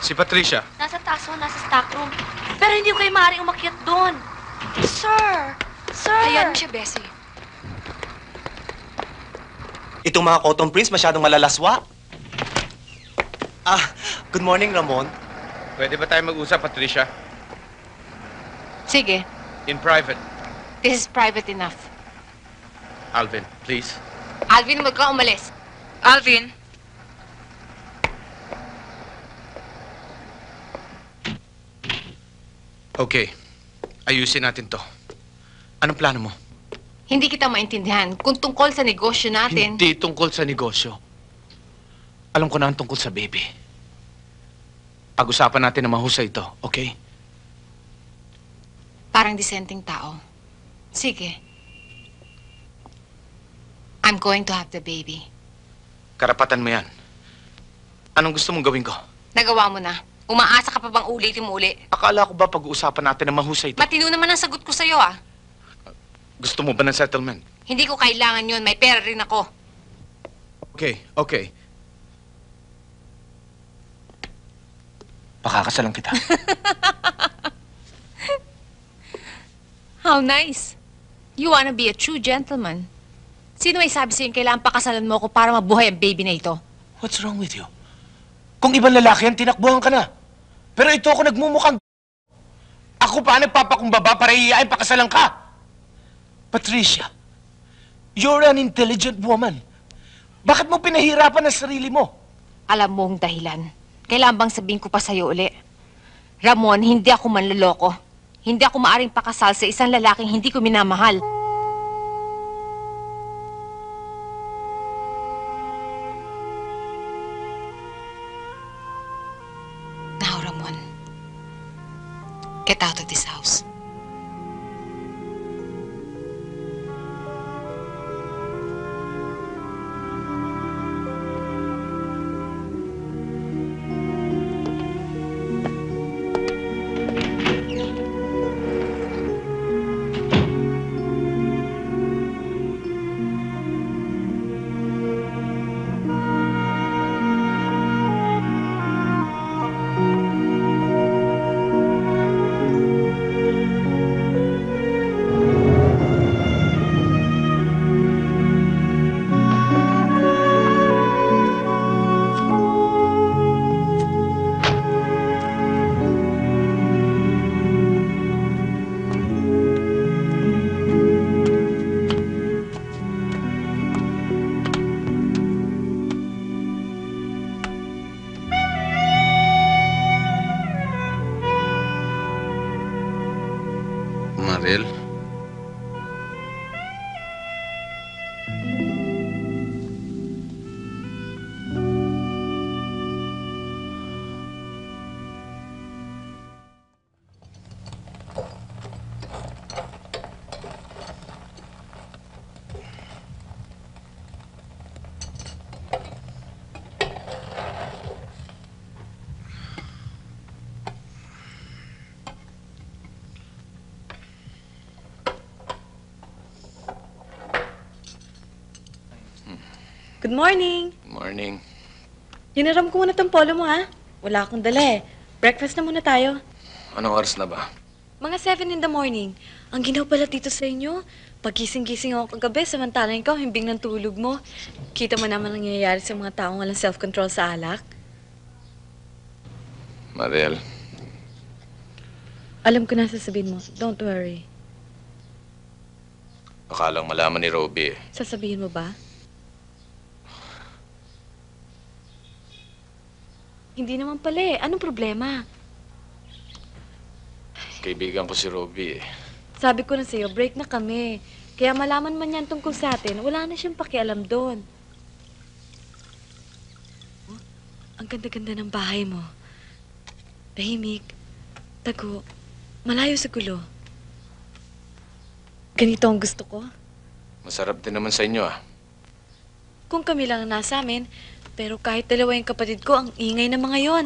Si Patricia. Nasa taas ho, nasa stock room. Pero hindi ko kayo maaaring umakyat doon. Sir! Sir! Hayaan mo siya, Bessie. Itong mga cotton prints masyadong malalaswa. Good morning, Ramon. Pwede ba tayo mag-usap, Patricia? Sige. In private. This is private enough. Alvin, please. Alvin, huwag ka umalis. Alvin! Okay. Ayusin natin to. Anong plano mo? Hindi kita maintindihan. Kung tungkol sa negosyo natin... Hindi tungkol sa negosyo. Alam ko na ang tungkol sa baby. Pag-usapan natin na mahusay ito, okay? Parang disenteng tao. Sige. I'm going to have the baby. Karapatan mo yan. Anong gusto mong gawin ko? Nagawa mo na. Umaasa ka pa bang ulitin mo uli? Akala ko ba pag-uusapan natin na mahusay ito? Matino naman ang sagot ko sa'yo, ah. Gusto mo ba ng settlement? Hindi ko kailangan yun. May pera rin ako. Okay, okay. Pakakasalan kita. How nice. You wanna be a true gentleman. Sino may sabi sa'yo kailangan pakasalan mo ako para mabuhay ang baby na ito? What's wrong with you? Kung ibang lalaki yan, tinakbuhan ka na. Pero ito ako nagmumukhang... Ako pa nagpapakumbaba para iyain pakasalan ka. Patricia, you're an intelligent woman. Bakit mo pinahirapan ang sarili mo? Alam mo ang dahilan. Kailangan bang sabihin ko pa sa'yo uli? Ramon, hindi ako manloloko. Hindi ako maaring pakasal sa isang lalaking hindi ko minamahal. Now, Ramon, get out of this house. Marel? Good morning! Morning. Hiniram ko muna tong polo mo, ha? Wala akong dala eh. Breakfast na muna tayo. Anong oras na ba? Mga 7 in the morning. Ang ginaw pala dito sa inyo. Pagising-gising ako kagabi, samantalang ikaw, himbing ng tulog mo. Kita mo naman ang nangyayari sa mga taong walang self-control sa alak. Marel, Alam ko na sasabihin mo. Don't worry. akalang malaman ni Robbie eh. Sasabihin mo ba? Hindi naman pala eh. Anong problema? Kaibigan ko si Robbie eh. Sabi ko na sa'yo, break na kami. Kaya malaman man yan tungkol sa atin, wala na siyang pakialam doon. Oh, ang ganda-ganda ng bahay mo. Tahimik, tago, malayo sa gulo. Ganito ang gusto ko. Masarap din naman sa inyo ah. Kung kami lang ang nasa amin, pero kahit dalawa yung kapatid ko, ang ingay ng mga yon.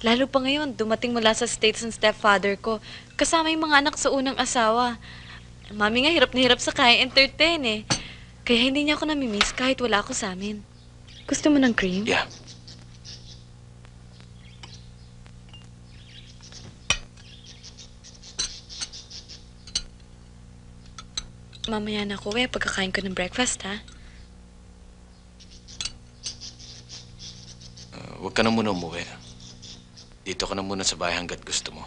Lalo pa ngayon, dumating mula sa States ang stepfather ko. Kasama yung mga anak sa unang asawa. Mami nga, hirap na hirap sa kaya entertain eh. Kaya hindi niya ako namimiss kahit wala ako sa amin. Gusto mo ng cream? Yeah. mamaya na ako pagkakain ko ng breakfast, ha? Huwag ka na muna umuwi. Dito ka na muna sa bahay hanggat gusto mo.